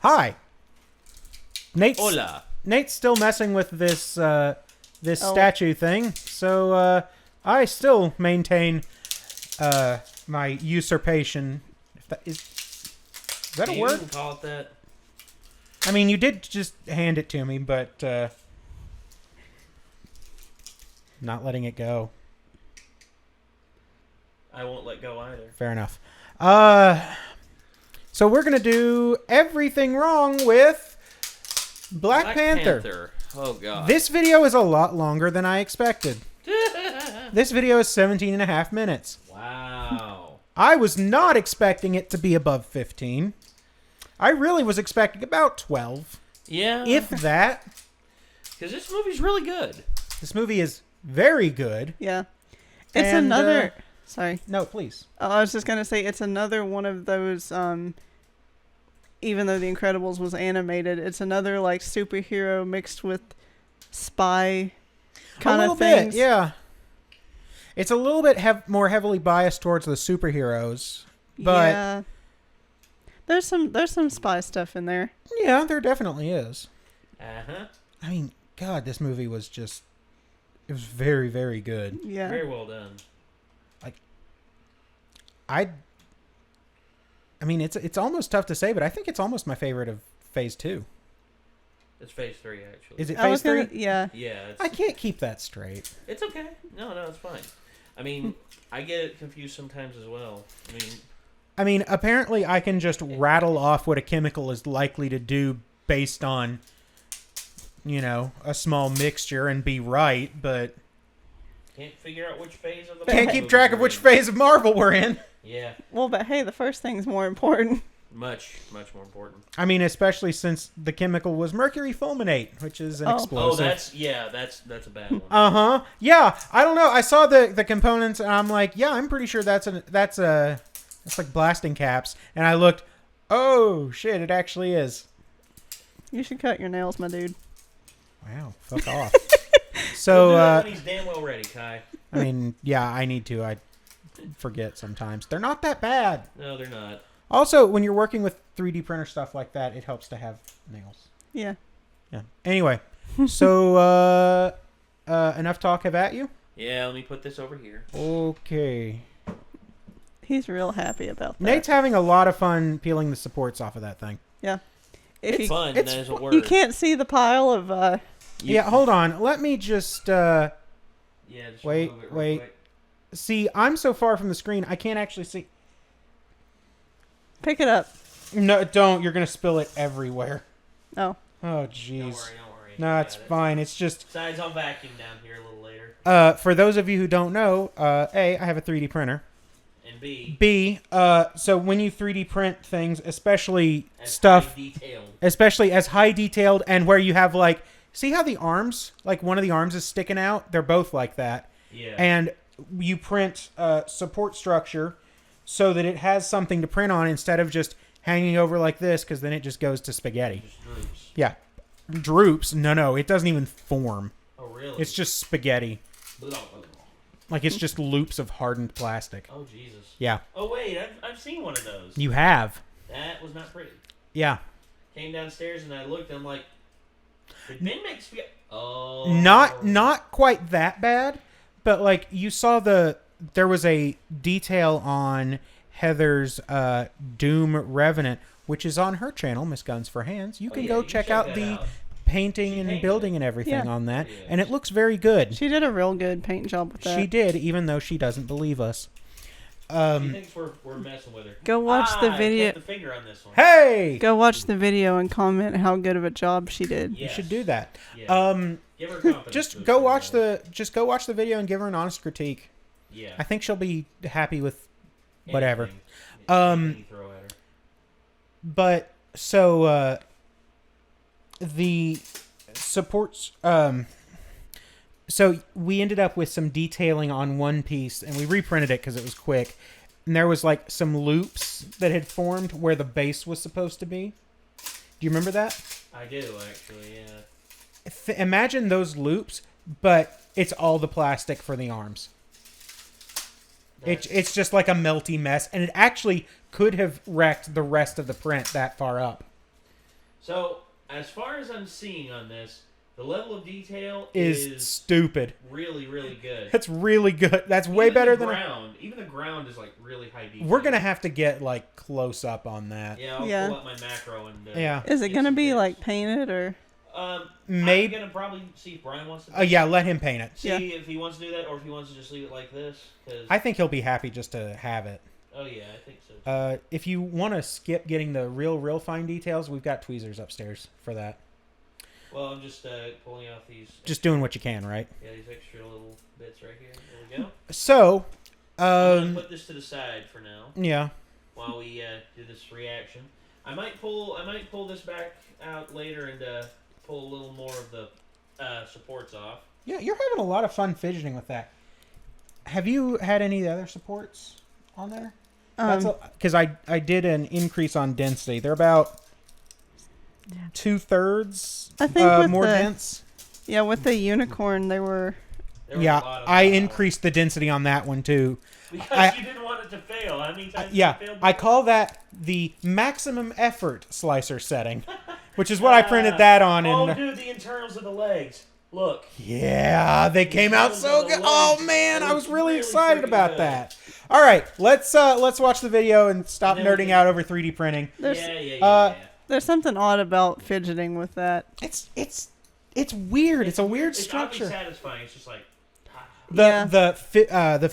Hi. Hola. Nate's still messing with this statue thing, so I still maintain my usurpation. Is that a word? You can call it that. I mean, you did just hand it to me, but not letting it go. I won't let go either. Fair enough. So we're going to do everything wrong with Black Panther. Oh, God. This video is a lot longer than I expected. This video is 17 and a half minutes. Wow. I was not expecting it to be above 15. I really was expecting about 12. Yeah. If that. Because this movie's really good. This movie is very good. Yeah. It's And, another... Sorry. No, please. I was just going to say, it's another one of those, even though The Incredibles was animated, it's another, like, superhero mixed with spy kind of things. Bit, yeah. It's a little bit more heavily biased towards the superheroes, but... Yeah. There's some spy stuff in there. Yeah, there definitely is. Uh-huh. I mean, God, this movie was just... It was very, very good. Yeah. Very well done. I mean, it's almost tough to say, but I think it's almost my favorite of Phase 2. It's Phase 3, actually. Is it Phase 3? Yeah. Yeah. I can't keep that straight. It's okay. No, it's fine. I mean, I get it confused sometimes as well. I mean, apparently I can just rattle off what a chemical is likely to do based on, a small mixture and be right, but... Can't figure out which phase of the Can't keep track of which phase of Marvel we're in. Yeah. Well, but hey, the first thing's more important. Much more important. I mean, especially since the chemical was mercury fulminate, which is an explosive. Oh, that's a bad one. Uh-huh. Yeah, I don't know. I saw the components and I'm like, yeah, I'm pretty sure that's like blasting caps. And I looked, oh shit, it actually is. You should cut your nails, my dude. Wow, fuck off. So We'll do that when he's damn well ready, Kai. I mean, yeah, I need to. I forget sometimes. They're not that bad. No, they're not. Also, when you're working with 3D printer stuff like that, it helps to have nails. Yeah. Yeah. Anyway, so enough talk have at you? Yeah, let me put this over here. Okay. He's real happy about that. Nate's having a lot of fun peeling the supports off of that thing. Yeah. It's fun. That is a word. You can't see the pile of... Yeah, hold on. Let me just... just wait. Quick. See, I'm so far from the screen, I can't actually see... Pick it up. No, don't. You're going to spill it everywhere. Oh. Oh, jeez. Don't worry. No, it's fine. It's just... Besides, I'll vacuum down here a little later. For those of you who don't know, A, I have a 3D printer. And B, so when you 3D print things, especially as high detailed and where you have like, see how the arms, like one of the arms is sticking out? They're both like that. Yeah. And you print support structure so that it has something to print on instead of just hanging over like this, because then it just goes to spaghetti. Just droops. Yeah. Droops? No, it doesn't even form. Oh, really? It's just spaghetti. Blah, blah, blah. Like it's just loops of hardened plastic. Oh, Jesus. Yeah. Oh, wait, I've seen one of those. You have. That was not pretty. Yeah. Came downstairs and I looked and I'm like, did Ben make spaghetti? Oh. Not quite that bad, but like you saw there was a detail on Heather's Doom Revenant, which is on her channel, Miss Guns for Hands. You can go check out the painting and building and everything on that, and it looks very good. She did a real good paint job with that. She did, even though she doesn't believe us. She thinks we're messing with her. Go watch the video. I the finger on this one. Hey! Go watch the video and comment how good of a job she did. You should do that. Yeah. Give her confidence. Just go watch the video and give her an honest critique. Yeah. I think she'll be happy with whatever. Anything you throw at her. But so the supports so we ended up with some detailing on one piece and we reprinted it because it was quick, and there was like some loops that had formed where the base was supposed to be. Do you remember that? I do, actually, yeah. Imagine those loops, but it's all the plastic for the arms. It's just like a melty mess, and it actually could have wrecked the rest of the print that far up. So, as far as I'm seeing on this, the level of detail is stupid. Really, really good. That's really good. That's way Even better the than ground. Even the ground is like really high detail. We're gonna have to get like close up on that. Yeah, I'll pull up my macro and. Yeah. Is it gonna be like painted or? Maybe. I'm gonna probably see if Brian wants to. Yeah, let him paint it. See if he wants to do that, or if he wants to just leave it like this. Cause... I think he'll be happy just to have it. Oh yeah, I think so. If you want to skip getting the real fine details, we've got tweezers upstairs for that. Well, I'm just pulling out these. Just doing what you can, right? Yeah, these extra little bits right here. There we go. So, I'm gonna put this to the side for now. Yeah. While we do this reaction, I might pull this back out later and pull a little more of the supports off. Yeah, you're having a lot of fun fidgeting with that. Have you had any other supports on there? Because I did an increase on density. They're about 2/3 I think more dense. Yeah, with the unicorn, they were. I increased the density on that one too. Because you didn't want it to fail. How many times yeah, failed I call that the maximum effort slicer setting, which is what I printed that on. Oh, dude, the internals of the legs. Look. Yeah, they came out so good. Oh man, I was really excited about that. All right, let's watch the video and stop nerding out over 3D printing. There's something odd about fidgeting with that. It's weird. It's a weird structure. It's satisfying. It's just like the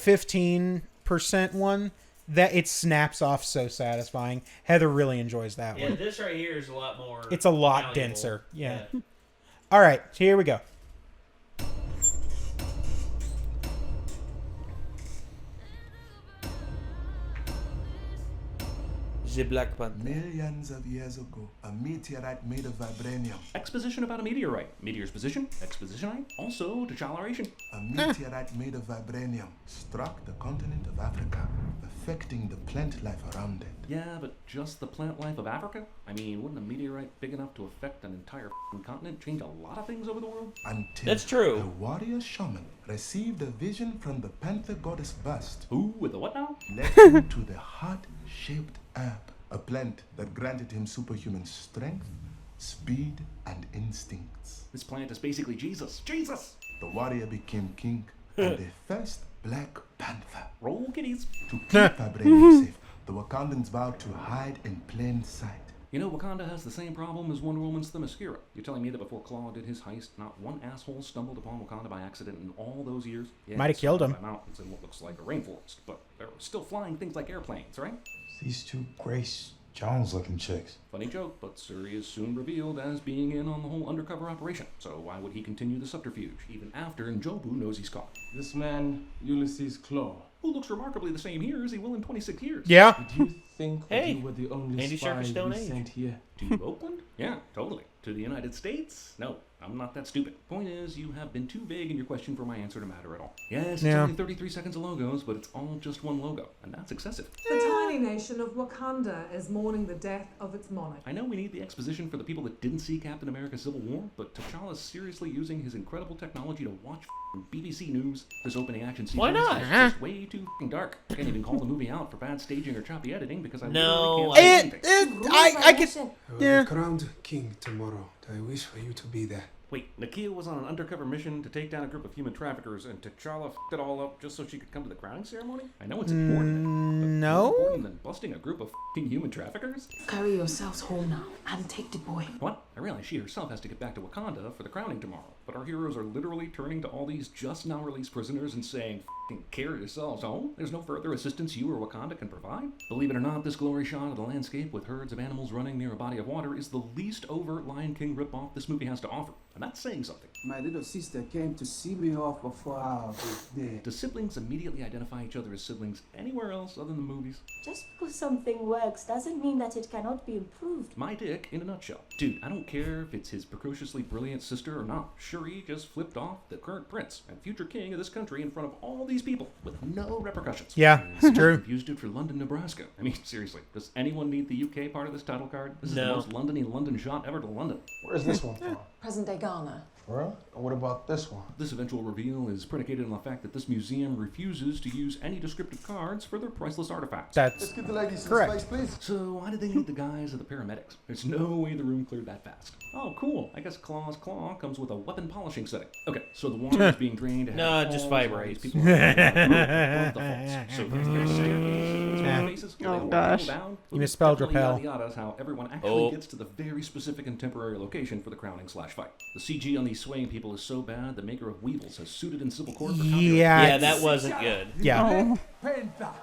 15% one that it snaps off so satisfying. Heather really enjoys that one. Yeah, this right here is a lot more. It's a lot valuable. denser. Yeah. All right, so here we go. The Black Panther. Millions of years ago, a meteorite made of vibranium. Exposition about a meteorite. Meteor's position, expositionite, also deceleration. A meteorite made of vibranium struck the continent of Africa, affecting the plant life around it. Yeah, but just the plant life of Africa? I mean, wouldn't a meteorite big enough to affect an entire continent change a lot of things over the world? That's Until true. the warrior shaman received a vision from the Panther goddess bust. Who with the what now? Led him to the heart-shaped herb, a plant that granted him superhuman strength, speed, and instincts. This plant is basically Jesus. Jesus! The warrior became king and the first Black Panther. Roll kitties. To keep vibranium safe, the Wakandans vowed to hide in plain sight. You know, Wakanda has the same problem as Wonder Woman's Themyscira. You're telling me that before Claw did his heist, not one asshole stumbled upon Wakanda by accident in all those years? Yeah, might have killed him. Mountains and what looks like a rainforest, but there were still flying things like airplanes, right? These two Grace Jones-looking chicks. Funny joke, but Suri is soon revealed as being in on the whole undercover operation. So why would he continue the subterfuge, even after Njobu knows he's caught? This man, Ulysses Claw. Who looks remarkably the same here as he will in 26 years. Yeah. Did you think Hey, you were the only Andy spy Serkis Stone we Age. sent here? To Oakland? Yeah, totally. To the United States? No, I'm not that stupid. Point is, you have been too vague in your question for my answer to matter at all. Yes, it's only 33 seconds of logos, but it's all just one logo, and that's excessive. The tiny nation of Wakanda is mourning the death of its monarch. I know we need the exposition for the people that didn't see Captain America Civil War, but T'Challa's seriously using his incredible technology to watch BBC News. This opening action sequence Why not? is just way too dark. I can't even call the movie out for bad staging or choppy editing because I No, literally can't see anything. I could. I will Yeah. be crowned king tomorrow. I wish for you to be there. Wait, Nakia was on an undercover mission to take down a group of human traffickers, and T'Challa f***ed it all up just so she could come to the crowning ceremony? I know it's important, but no. more important than busting a group of f***ing human traffickers? Carry yourselves home now and take the boy. What? I realize she herself has to get back to Wakanda for the crowning tomorrow, but our heroes are literally turning to all these just now released prisoners and saying, f***ing carry yourselves home? There's no further assistance you or Wakanda can provide? Believe it or not, this glory shot of the landscape with herds of animals running near a body of water is the least overt Lion King ripoff this movie has to offer, and that's saying something. My little sister came to see me off before I was dead. Do siblings immediately identify each other as siblings anywhere else other than the movies? Just because something works doesn't mean that it cannot be improved. My dick in a nutshell. Dude, I don't care if it's his precociously brilliant sister or not. Shuri just flipped off the current prince and future king of this country in front of all these people with no repercussions. Yeah, it's true. Used it for London, Nebraska. I mean, seriously, does anyone need the UK part of this title card? This is No. the most London-y London shot ever to London. Where's this one from? Present day Ghana. For real? What about this one? This eventual reveal is predicated on the fact that this museum refuses to use any descriptive cards for their priceless artifacts. That's Get the ladies correct. some space, please. So why did they need the guys of the paramedics? There's no way the room cleared that fast. Oh, cool. I guess Claw's claw comes with a weapon polishing setting. Okay, so the water is being drained. No, it just vibrates. People are above the falls. So there's staircases. Oh, gosh. You misspelled Definitely repel. yada yada's how everyone actually gets to the very specific and temporary location for the crowning/fight. The CG on these swaying people is so bad, the maker of Weevils has suited in civil court for copyright. Yeah, that wasn't good. Yeah.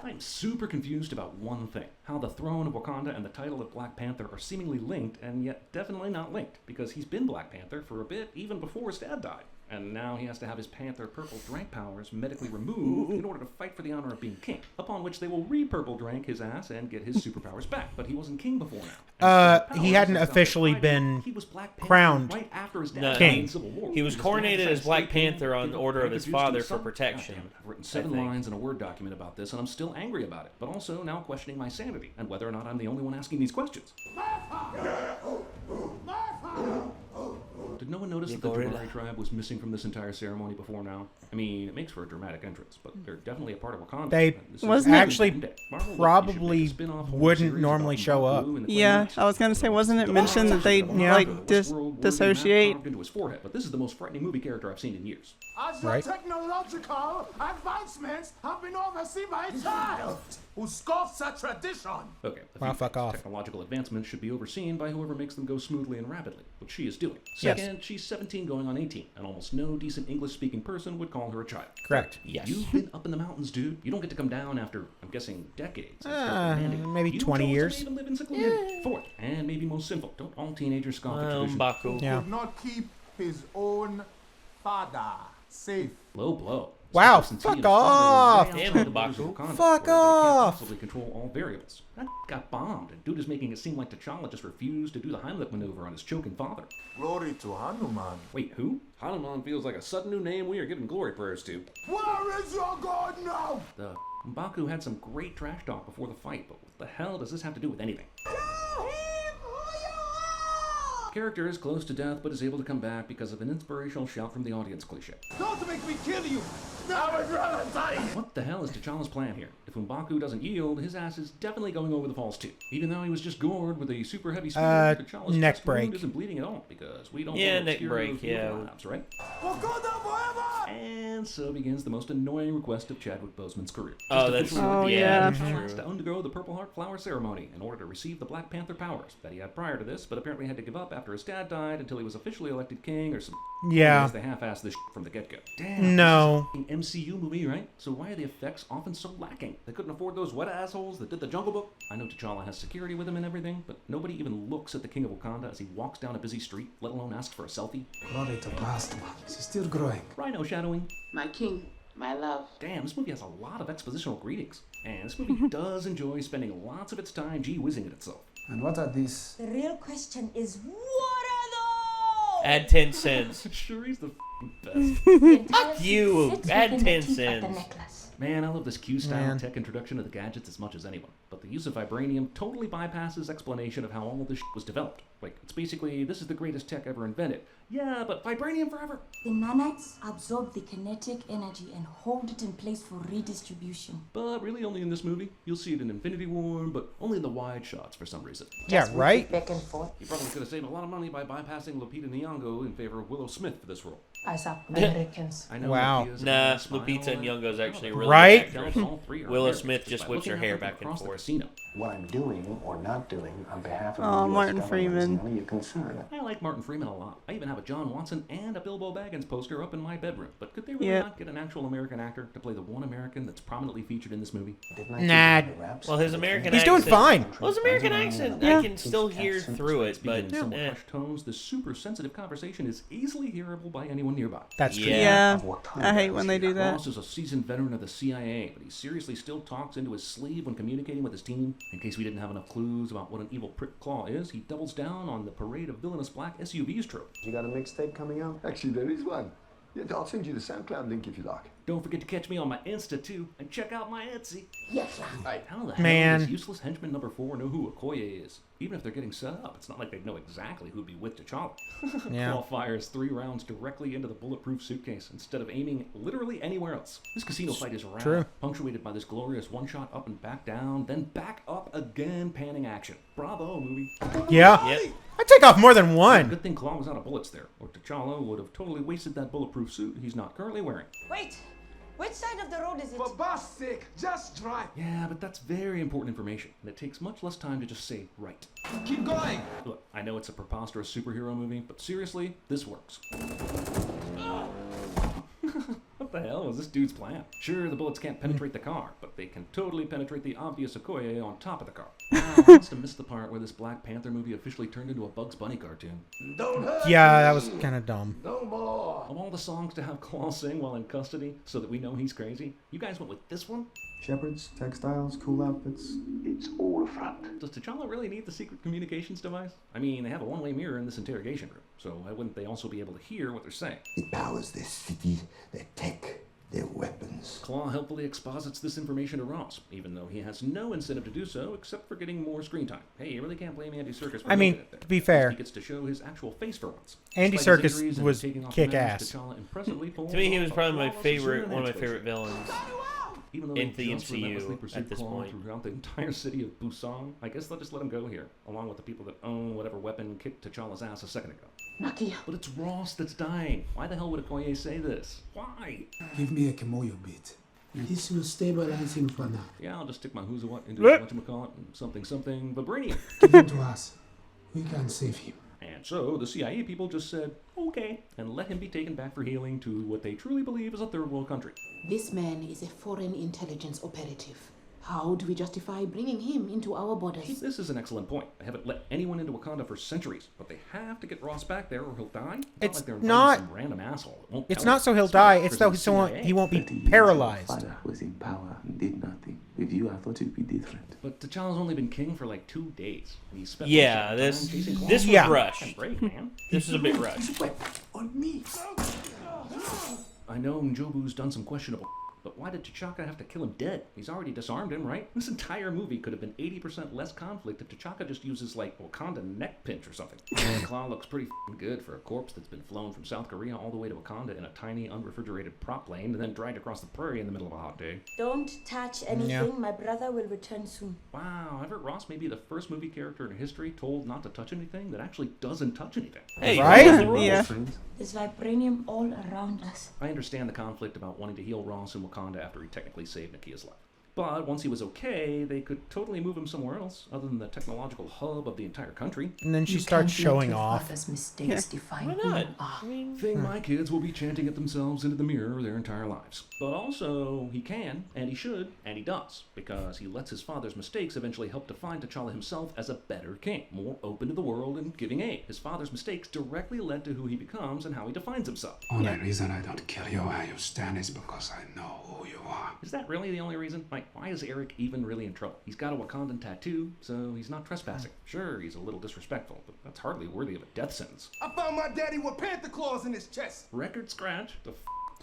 I'm super confused about one thing. How the throne of Wakanda and the title of Black Panther are seemingly linked, and yet definitely not linked, because he's been Black Panther for a bit, even before his dad died. And now he has to have his Panther purple drank powers medically removed in order to fight for the honor of being king. Upon which they will re-purple drank his ass and get his superpowers back. But he wasn't king before now. He hadn't officially been he was Black Panther crowned right after his dad No, died king. in Civil War. He was coronated as Black Panther on order of his father for protection. God damn it. I've written 7 lines in a Word document about this, and I'm still angry about it. But also now questioning my sanity and whether or not I'm the only one asking these questions. Did no one notice that the Jabari tribe was missing from this entire ceremony before now? I mean, it makes for a dramatic entrance, but they're definitely a part of Wakanda. They This is Wasn't it- actually Marvel, look, probably you should make a spin-off wouldn't series normally about show up. Mbaku and the Yeah, Claymores. I was gonna say, wasn't it mentioned that they like dissociate? Carved into his forehead, but this is the most frightening movie character I've seen in years. As Right. technological advancements have been overseen by a child who scoffs at tradition. Okay, a Wow, few fuck things. off. Technological advancements should be overseen by whoever makes them go smoothly and rapidly, which she is doing. Yes. Second, she's 17 going on 18, and almost no decent English-speaking person would call her a child. Correct. Yes. You've been up in the mountains, dude. You don't get to come down after, I'm guessing, decades. and start demanding. Maybe You 20 chose to years. even live in seclusion. Fourth, and maybe most sinful, don't all teenagers scoff at tradition. Mbaku. Yeah. Could not keep his own father safe. Low blow. Wow, Since he fuck and his father were off. way Damn, outside the borders of Mbaku. Wakanda, Fuck where they can't off. possibly control all variables. That got bombed, and dude is making it seem like T'Challa just refused to do the Heimlich maneuver on his choking father. Glory to Hanuman. Wait, who? Hanuman feels like a sudden new name we are giving glory prayers to. Where is your God now? The Mbaku had some great trash talk before the fight, but what the hell does this have to do with anything? Character is close to death, but is able to come back because of an inspirational shout from the audience cliche. Don't make me kill you. I would rather die. What the hell is T'Challa's plan here? If Mbaku doesn't yield, his ass is definitely going over the falls too. Even though he was just gored with a super heavy spear, T'Challa's neck chest wound break. isn't bleeding at all because we don't Yeah, follow neck obscure break, field yeah. labs, right? Wakanda forever. And so begins the most annoying request of Chadwick Boseman's career. Oh, Just that's officially Oh, yeah. yeah. T'Challa has to undergo the Purple Heart Flower Ceremony in order to receive the Black Panther powers that he had prior to this, but apparently had to give up after his dad died until he was officially elected king or some. Yeah. Anyways, they half-assed this from the get-go. Damn. No. This is an MCU movie, right? So why are the effects often so lacking? They couldn't afford those wet assholes that did the Jungle Book. I know T'Challa has security with him and everything, but nobody even looks at the King of Wakanda as he walks down a busy street, let alone asks for a selfie. Glory to past one. She's still growing. Rhino shadowing. My king, my love. Damn, this movie has a lot of expositional greetings. And this movie does enjoy spending lots of its time gee-whizzing at itself. And what are these? The real question is, what are those? Add 10 cents. Sure, he's the best. The entire Fuck you. fits Add within 10 the teeth of the cents. necklace. Man, I love this Q-style Man. tech introduction to the gadgets as much as anyone. But the use of vibranium totally bypasses explanation of how all of this was developed. Like, it's basically, this is the greatest tech ever invented. Yeah, but vibranium forever. The nanites absorb the kinetic energy and hold it in place for redistribution. But really only in this movie. You'll see it in Infinity War, but only in the wide shots for some reason. Yeah, right? Back and forth. You probably could have saved a lot of money by bypassing Lupita Nyong'o in favor of Willow Smith for this role. As Americans. I know Wow. Lupia's a Nah, nice smile Lupita and- Nyong'o's actually a really Right? good actress. All three are Willow hilarious Smith just just by whips her looking hair at them back and across the forth. casino. What I'm doing or not doing on behalf of Oh, the US Martin government Freeman. is none of your concern. I like Martin Freeman a lot. I even have a John Watson and a Bilbo Baggins poster up in my bedroom. But could they really Yep. not get an actual American actor to play the one American that's prominently featured in this movie? Didn't I Nah. give you the raps? Well, his American He's doing accent. fine. Well, his American accent, Yeah. I can still hear through it, Speaking but in somewhat eh. hushed tones, this super sensitive conversation is easily hearable by anyone nearby. That's true. Yeah. Yeah, I hate when they do that. Ross is a seasoned veteran of the CIA, but he seriously still talks into his sleeve when communicating with his team. In case we didn't have enough clues about what an evil prick Claw is, he doubles down on the parade of villainous black SUVs trope. You got a mixtape coming out? Actually, there is one. Yeah, I'll send you the SoundCloud link if you like. Don't forget to catch me on my Insta too, and check out my Etsy. Yes, Hey, how the Man. hell does useless henchman number 4 know who Okoye is? Even if they're getting set up, it's not like they'd know exactly who'd be with T'Challa. Yeah. Claw fires 3 rounds directly into the bulletproof suitcase instead of aiming literally anywhere else. This casino fight is rad, True. punctuated by this glorious one-shot up and back down, then back up again panning action. Bravo, movie. Yeah. Yep. I take off more than one. Good thing Claw was out of bullets there, or T'Challa would have totally wasted that bulletproof suit he's not currently wearing. Wait, which side of the road is it? For boss sake, just drive. Yeah, but that's very important information, and it takes much less time to just say right. Keep going. Look, I know it's a preposterous superhero movie, but seriously, this works. What the hell was this dude's plan? Sure, the bullets can't penetrate the car, but they can totally penetrate the obvious Okoye on top of the car. I must have missed the part where this Black Panther movie officially turned into a Bugs Bunny cartoon. Don't hurt Yeah, me. that was kind of dumb. No more. Of all the songs to have Claw sing while in custody so that we know he's crazy, you guys went with this one? Shepherds, textiles, cool outfits. It's all a front. Does T'Challa really need the secret communications device? I mean, they have a one-way mirror in this interrogation room, so why wouldn't they also be able to hear what they're saying? It powers their city, their tech, their weapons. Claw helpfully exposits this information to Ross, even though he has no incentive to do so except for getting more screen time. Hey, you really can't blame Andy Serkis for I mean, making it there. to be fair, He gets to show his actual face for once. Andy Despite his Serkis injuries and was taking off the kick-ass. mask, T'Challa impressively pulled To me, he off was a probably my flawless favorite, Superman one of my explosion. favorite villains. Even though in they the just relentlessly MCU pursued at this Claw point. throughout the entire city of Busan, I guess they'll just let him go here, along with the people that own whatever weapon kicked T'Challa's ass a second ago. Nakia. But it's Ross that's dying. Why the hell would Okoye say this? Why? Give me a Kimoyo bit. This will stabilize him for now. Yeah, I'll just stick my who's a what into his whatchamacallit and something vibranium. Give him to us. We can save him. And so the CIA people just said, okay, and let him be taken back for healing to what they truly believe is a third world country. This man is a foreign intelligence operative. How do we justify bringing him into our borders? This is an excellent point. They haven't let anyone into Wakanda for centuries, but they have to get Ross back there or he'll die. It's like they're not- some random asshole. that won't It's tell not him. so he'll It's die. not It's so CIA. he won't be paralyzed. Father was in power and did nothing. With you, I thought it'd be different. But T'Challa's only been king for like 2 days. He spent Yeah, most of the this time chasing Claw. this was Yeah. rushed. Great, man. This is a bit rushed. On me. I know Njobu's done some questionable, but why did T'Chaka have to kill him dead? He's already disarmed him, right? This entire movie could have been 80% less conflict if T'Chaka just uses, like, Wakanda neck pinch or something. Claw looks pretty f***ing good for a corpse that's been flown from South Korea all the way to Wakanda in a tiny, unrefrigerated prop plane and then dragged across the prairie in the middle of a hot day. Don't touch anything. My brother will return soon. Wow, Everett Ross may be the first movie character in history told not to touch anything that actually doesn't touch anything. Hey, Right? follows the rules. Yeah. There's vibranium all around us. I understand the conflict about wanting to heal Ross in Wakanda after he technically saved Nakia's life. But once he was okay, they could totally move him somewhere else, other than the technological hub of the entire country. And then she starts showing off. Mistakes define Why who not? you are. I mean, Thing my kids will be chanting at themselves into the mirror their entire lives. But also, he can, and he should, and he does, because he lets his father's mistakes eventually help define T'Challa himself as a better king, more open to the world and giving aid. His father's mistakes directly led to who he becomes and how he defines himself. Only reason I don't kill you where you stand is because I know who you are. Is that really the only reason? Like, why is Eric even really in trouble? He's got a Wakandan tattoo, so he's not trespassing. Sure, he's a little disrespectful, but that's hardly worthy of a death sentence. I found my daddy with panther claws in his chest. Record scratch? The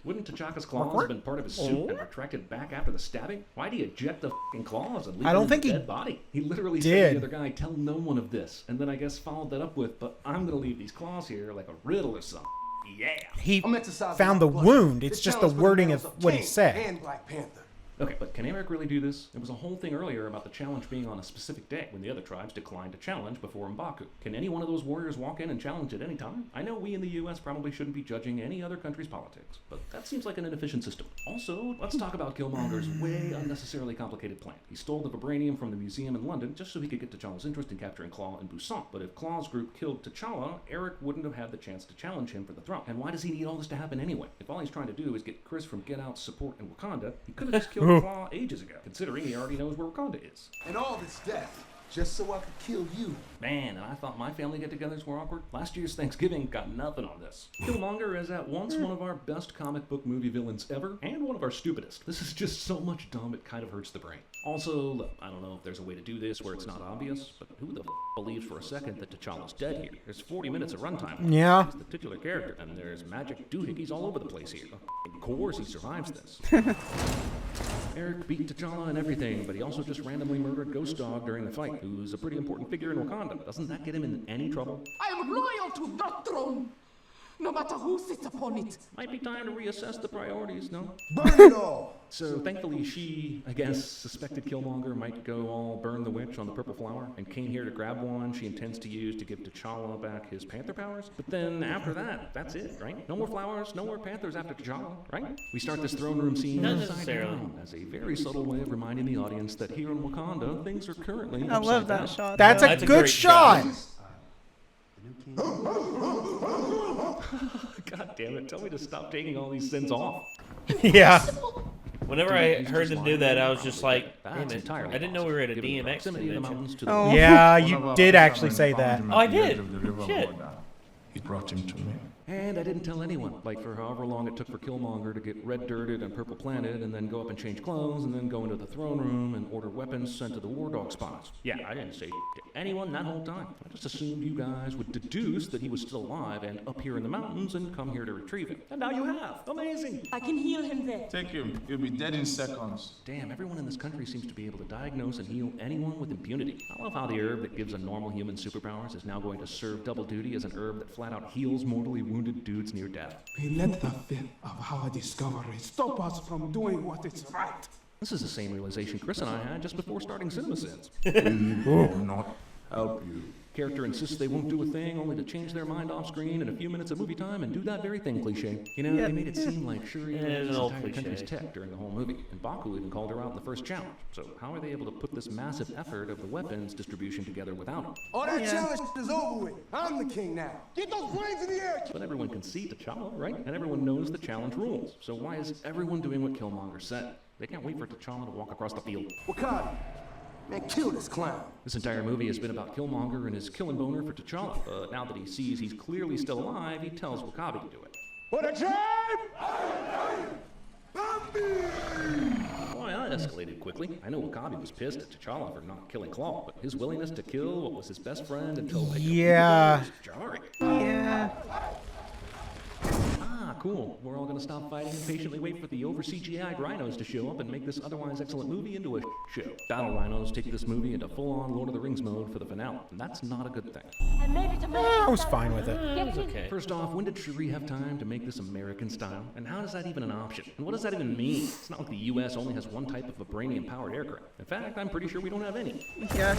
Wouldn't T'Chaka's claws have been part of his suit and retracted back after the stabbing? Why'd he eject the f***ing claws and leave I don't him think in he the dead body? He literally said did. to the other guy, tell no one of this. And then I guess followed that up with, but I'm gonna leave these claws here like a riddle or something. Yeah. He I'm exercising found my the blood. wound. This It's just the challenge for wording males of what he King said. And Black Panther. Okay, but can Eric really do this? There was a whole thing earlier about the challenge being on a specific day when the other tribes declined to challenge before M'Baku. Can any one of those warriors walk in and challenge at any time? I know we in the US probably shouldn't be judging any other country's politics, but that seems like an inefficient system. Also, let's talk about Killmonger's way unnecessarily complicated plan. He stole the vibranium from the museum in London just so he could get T'Challa's interest in capturing Claw in Busan. But if Claw's group killed T'Challa, Eric wouldn't have had the chance to challenge him for the throne. And why does he need all this to happen anyway? If all he's trying to do is get Chris from Get Out's support in Wakanda, he could have just killed Claw ages ago, considering he already knows where Wakanda is. And all this death just so I could kill you. Man, and I thought my family get-togethers were awkward. Last year's Thanksgiving got nothing on this. Killmonger is at once one of our best comic book movie villains ever, and one of our stupidest. This is just so much dumb it kind of hurts the brain. Also, look, I don't know if there's a way to do this where it's not obvious, but who the believes for a second that T'Challa's dead here? There's 40 minutes of runtime. Yeah. He's the titular character, and there's magic doohickeys all over the place here. Of course he survives this. Eric beat T'Challa and everything, but he also just randomly murdered Ghost Dog during the fight, who's a pretty important figure in Wakanda. Doesn't that get him in any trouble? I am loyal to that throne, no matter who sits upon it. Might be time to reassess the priorities, no? Burn it all! So thankfully she, I guess, suspected Killmonger might go all burn the witch on the purple flower, and came here to grab one she intends to use to give T'Challa back his Panther powers. But then after that, that's it, right? No more flowers, no more Panthers after T'Challa, right? We start this throne room scene Not upside necessarily. down as a very subtle way of reminding the audience that here in Wakanda, things are currently I love that down. shot. That's though. a That's a good great shot. God damn it, tell me to stop taking all these sins off. Yeah. Whenever I heard them do that, I was just like, That's damn it, entirely I didn't know we were at a given the DMX proximity of the mountains convention. to the Oh. Yeah, you did actually say that. Oh, I did. Shit. He brought him to me. And I didn't tell anyone, like for however long it took for Killmonger to get red-dirted and Purple Planet, and then go up and change clothes, and then go into the throne room and order weapons sent to the War Dog spots. Yeah, I didn't say to anyone that whole time. I just assumed you guys would deduce that he was still alive and up here in the mountains and come here to retrieve him. And now you have! Amazing! I can heal him there. Take him. He'll be dead in seconds. Damn, everyone in this country seems to be able to diagnose and heal anyone with impunity. I love how the herb that gives a normal human superpowers is now going to serve double duty as an herb that flat out heals mortally wounded dudes near death. We let the fit of our discovery stop us from doing what is right. This is the same realization Chris and I had just before starting CinemaSins. We will not help you. Character insists they won't do a thing only to change their mind off screen in a few minutes of movie time and do that very thing cliche. You know, they made it seem like Shuri Yeah, was it's an old entire country's cliche. tech during the whole movie, and Baku even called her out in the first challenge. So how are they able to put this massive effort of the weapons distribution together without him? All that challenge is over with. I'm the king now. Get those brains in the air. But everyone can see T'Challa, right? And everyone knows the challenge rules. So why is everyone doing what Killmonger said? They can't wait for T'Challa to walk across the field. Wakanda, man, kill this clown. This entire movie has been about Killmonger and his killing boner for T'Challa. But now that he sees he's clearly still alive, he tells W'Kabi to do it. For the tribe! Boy, that escalated quickly. I know W'Kabi was pissed at T'Challa for not killing Claw, but his willingness to kill what was his best friend until they Yeah. was jarring. Yeah. Ah, cool. We're all gonna stop fighting and patiently wait for the over-CGI'd rhinos to show up and make this otherwise excellent movie into a show. Battle rhinos take this movie into full-on Lord of the Rings mode for the finale, and that's not a good thing. I made it I was fine with it. It's okay. First off, when did Shuri have time to make this American style? And how is that even an option? And what does that even mean? It's not like the US only has one type of vibranium-powered aircraft. In fact, I'm pretty sure we don't have any. Yeah.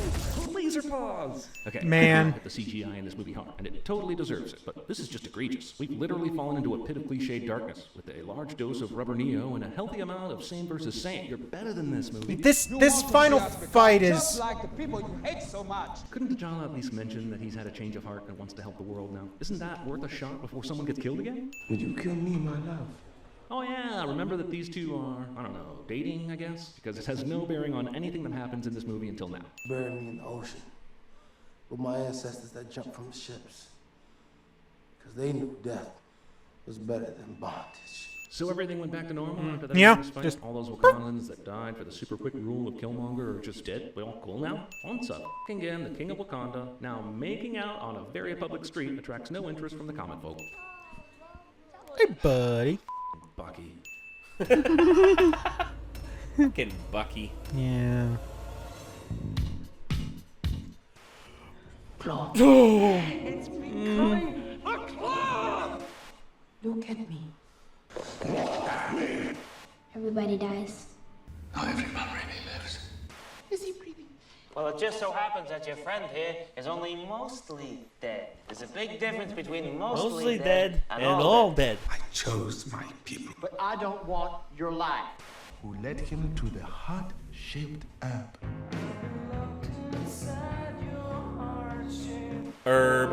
Laser paws! Okay, Man. I hit the CGI in this movie hard, and it totally deserves it, but this is just egregious. We've literally fallen into a pit of cliched darkness, with a large dose of rubber Neo and a healthy amount of same versus same. You're better than this movie. This final fight is like the people you hate so much. Couldn't T'Challa at least mention that he's had a change of heart and wants to help the world now? Isn't that worth a shot before someone gets killed again? Would you kill me, my love? Oh yeah, remember that these two are, I don't know, dating, I guess? Because it has no bearing on anything that happens in this movie until now. Bury me in the ocean with my ancestors that jumped from ships. Because they knew death was better than bondage. So everything went back to normal after that Yeah, famous fight? just- All those Wakandans that died for the super quick rule of Killmonger are just dead? We all cool now? Once up, King Gen, the king of Wakanda, now making out on a very public street attracts no interest from the common folk. Hey, buddy. Bucky. Fucking Bucky. Yeah. Claw. It's becoming a claw! Look at me. Everybody dies. Not everyone really lives. Is he breathing? Well, it just so happens that your friend here is only mostly dead. There's a big difference between Mostly dead and all dead. I chose my people. But I don't want your life. Who led him to the heart-shaped herb. Herb.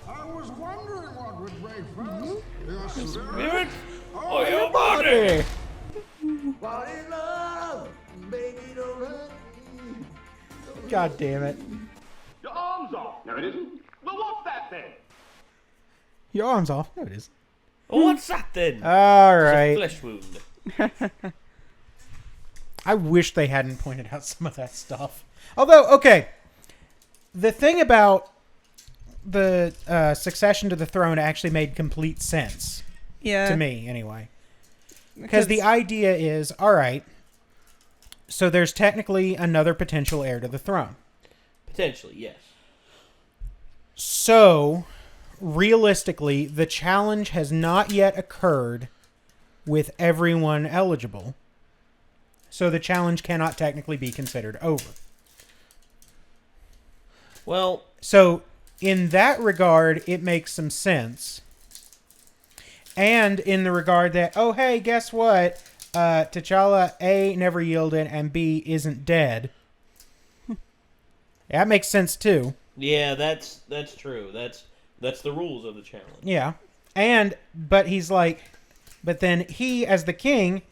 I was wondering what would break first. Your Spirit or your body? Body love, baby, don't hurt me. God damn it. Your arm's off. No, it isn't. Well, what's that then? Your arm's off. There it is. Oh, what's that then? All right. It's a flesh wound. I wish they hadn't pointed out some of that stuff. Although, okay, the thing about the succession to the throne actually made complete sense. Yeah. To me, anyway. Because the idea is, all right, so there's technically another potential heir to the throne. Potentially, yes. So, realistically, the challenge has not yet occurred with everyone eligible. So the challenge cannot technically be considered over. Well, so in that regard, it makes some sense. And in the regard that, oh, hey, guess what? T'Challa, A, never yielded, and B, isn't dead. That makes sense, too. Yeah, that's true. That's the rules of the challenge. Yeah. But he's like, but then he, as the king,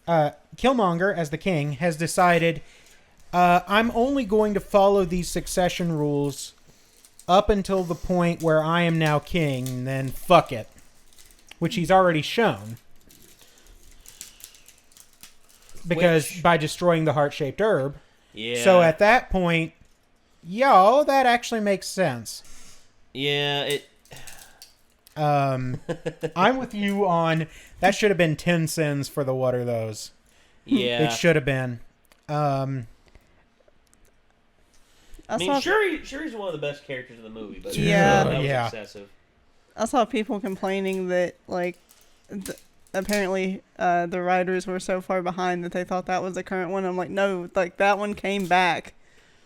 Killmonger, as the king, has decided, I'm only going to follow these succession rules up until the point where I am now king, and then fuck it. Which he's already shown. Because by destroying the heart-shaped herb. Yeah. So at that point, that actually makes sense. Yeah, I'm with you on that should have been 10 sins for the what are those. Yeah. It should have been. I mean, Shuri's one of the best characters in the movie, but that was excessive. I saw people complaining that, like, apparently the writers were so far behind that they thought that was the current one. I'm like, no, like, that one came back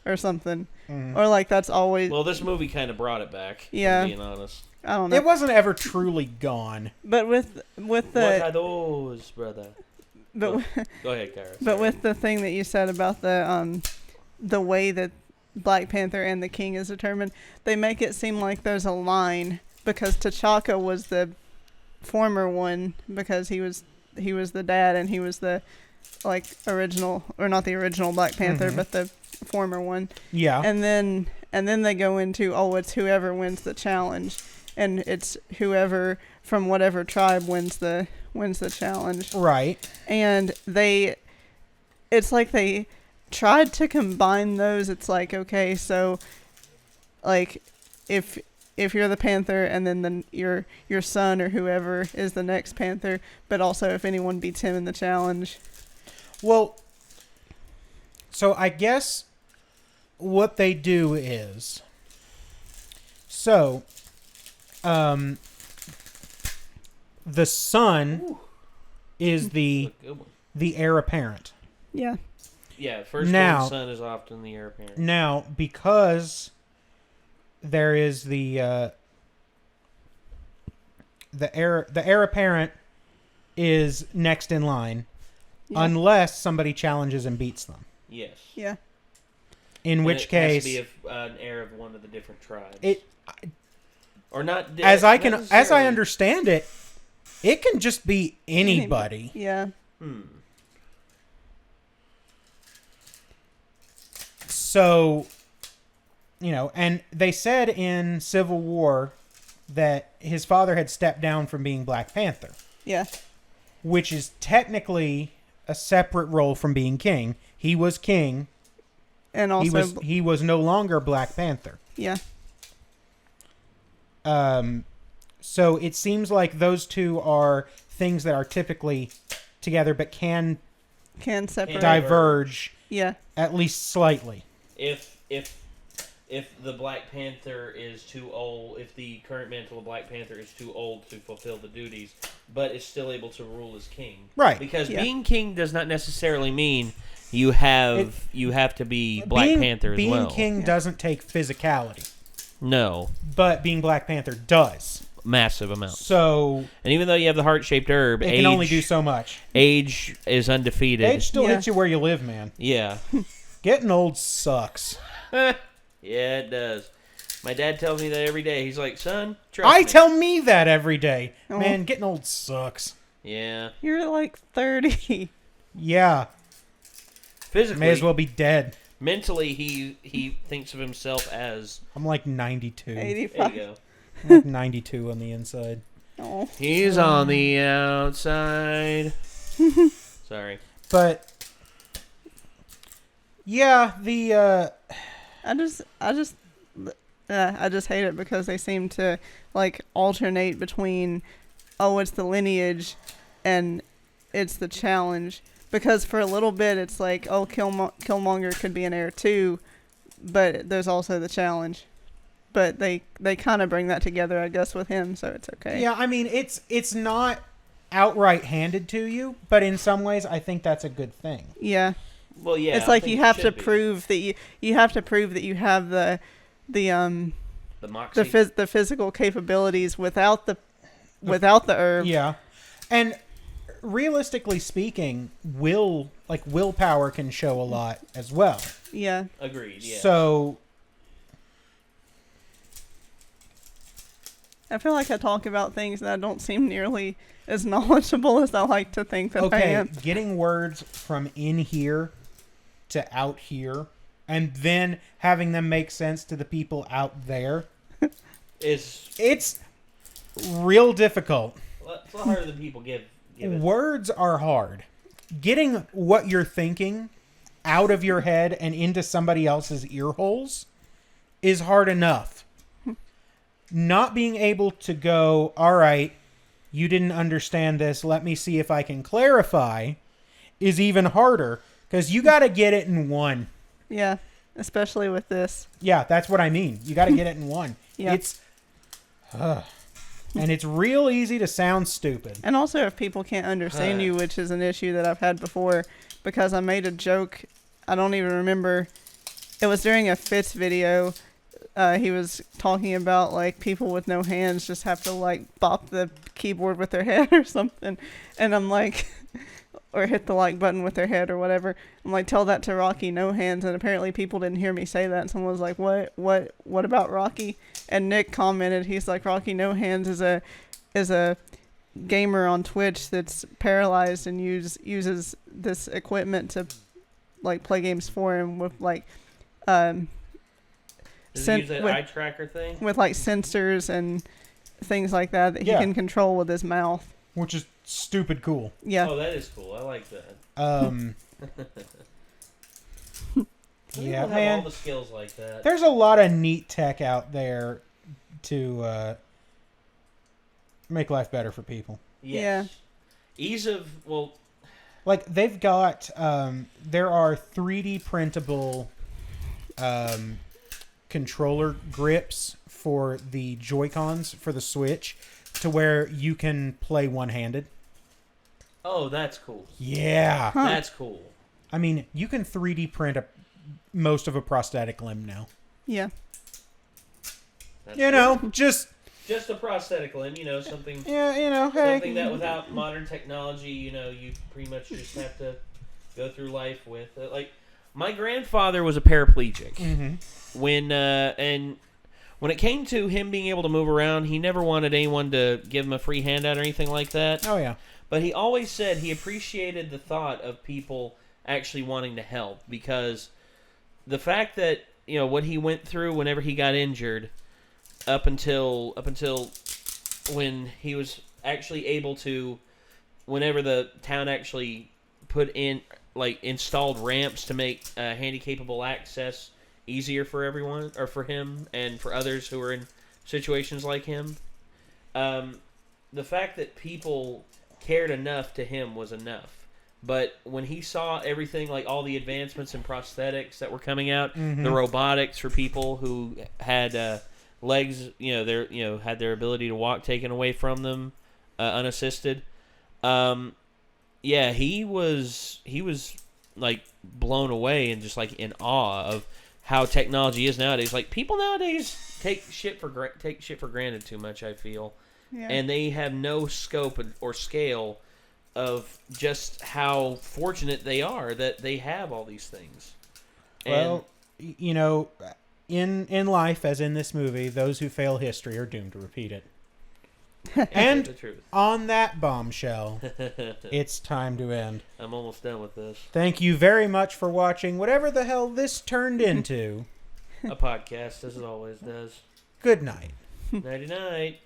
or something. Or, like, that's always... Well, this movie kind of brought it back, yeah. to being honest. I don't know. It wasn't ever truly gone. But with the... What are those, brother? But go ahead, Kyra. But with the thing that you said about the way that Black Panther and the King is determined, they make it seem like there's a line... Because T'Chaka was the former one, because he was the dad and he was the original, or not the original Black Panther, but the former one. Yeah. And then they go into it's whoever wins the challenge, and it's whoever from whatever tribe wins the challenge. Right. And it's like they tried to combine those. It's like, okay, so like if you're the Panther and then your son or whoever is the next Panther, but also if anyone beats him in the challenge. Well, so I guess what they do is, the son is the heir apparent. Yeah. Yeah, firstborn son is often the heir apparent. Now, because there is the heir apparent is next in line, unless somebody challenges and beats them. Yes. Yeah. In which case, has to be an heir of one of the different tribes. Or not. As I understand it, it can just be anybody. Yeah. So, and they said in Civil War that his father had stepped down from being Black Panther. Yeah. Which is technically a separate role from being king. He was king. And also... He was no longer Black Panther. Yeah. So it seems like those two are things that are typically together, but can separate, diverge. Yeah. At least slightly. If the Black Panther is too old, if the current mantle of Black Panther is too old to fulfill the duties, but is still able to rule as king, right? Because being king does not necessarily mean you have to be Black Panther as well. Being king doesn't take physicality. No, but being Black Panther does. Massive amounts. So, and even though you have the heart-shaped herb, it can only do so much. Age is undefeated. Age still hits you where you live, man. Yeah. Getting old sucks. Yeah, it does. My dad tells me that every day. He's like, son, trust I me. tell me that every day. Oh. Man, getting old sucks. Yeah. You're like 30. Yeah. Physically. May as well be dead. mentally he thinks of himself as... I'm like 92. 85. There you go. I'm like 92 on the inside. Oh. He's on the outside. Sorry. But yeah, I just hate it because they seem to like alternate between, oh, it's the lineage and it's the challenge. Because for a little bit it's like, oh, Killmonger could be an heir too, but there's also the challenge. But they kind of bring that together, I guess, with him, so it's okay. Yeah, I mean, it's not outright handed to you, but in some ways I think that's a good thing. Yeah. Well, yeah. It's like you have to prove that you have to prove that you have the physical capabilities without the herb. Yeah. And realistically speaking, willpower can show a lot as well. Yeah. Agreed, yeah. So I feel like I talk about things that I don't seem nearly as knowledgeable as I like to think that I am. Getting words from in here to out here and then having them make sense to the people out there it's real difficult. It's a lot harder than people give it. Words are hard. Getting what you're thinking out of your head and into somebody else's ear holes is hard enough. Not being able to go, all right, you didn't understand this, let me see if I can clarify, is even harder because you got to get it in one. Yeah, especially with this. Yeah, that's what I mean. You got to get it in one. Yeah. And it's real easy to sound stupid. And also if people can't understand you, which is an issue that I've had before, because I made a joke, I don't even remember, it was during a Fitz video. He was talking about like people with no hands just have to like bop the keyboard with their head or something, and I'm like, or hit the like button with their head or whatever. I'm like, tell that to Rocky No Hands, and apparently people didn't hear me say that. And someone was like, what about Rocky? And Nick commented, he's like, Rocky No Hands is a gamer on Twitch that's paralyzed and uses this equipment to like play games for him with like Does he use that eye tracker thing? With like sensors and things like that he can control with his mouth. Which is stupid cool. Yeah. Oh, that is cool. I like that. Yeah, have man. all the skills like that. There's a lot of neat tech out there to make life better for people. Yes. Yeah. Ease of, like they've got there are 3D printable controller grips for the Joy-Cons for the Switch to where you can play one-handed. Oh, that's cool. Yeah. Huh. That's cool. I mean, you can 3D print most of a prosthetic limb now. Yeah. That's just a prosthetic limb, something. Yeah, something that without modern technology, you pretty much just have to go through life with. Like, my grandfather was a paraplegic. Mm-hmm. When it came to him being able to move around, he never wanted anyone to give him a free handout or anything like that. Oh yeah. But he always said he appreciated the thought of people actually wanting to help, because the fact that what he went through whenever he got injured, up until when he was actually able to, whenever the town actually put in installed ramps to make handicapable access easier for everyone, or for him and for others who are in situations like him. The fact that people cared enough to him was enough. But when he saw everything, like all the advancements in prosthetics that were coming out, the robotics for people who had legs, had their ability to walk taken away from them, unassisted. He was like blown away and just like in awe of how technology is nowadays. Like, people nowadays take shit for granted too much, I feel. Yeah. And they have no scope or scale of just how fortunate they are that they have all these things. Well, in life, as in this movie, those who fail history are doomed to repeat it. And the truth. on that bombshell, it's time to end. I'm almost done with this. Thank you very much for watching whatever the hell this turned into. A podcast, as it always does. Good night. Nighty-night.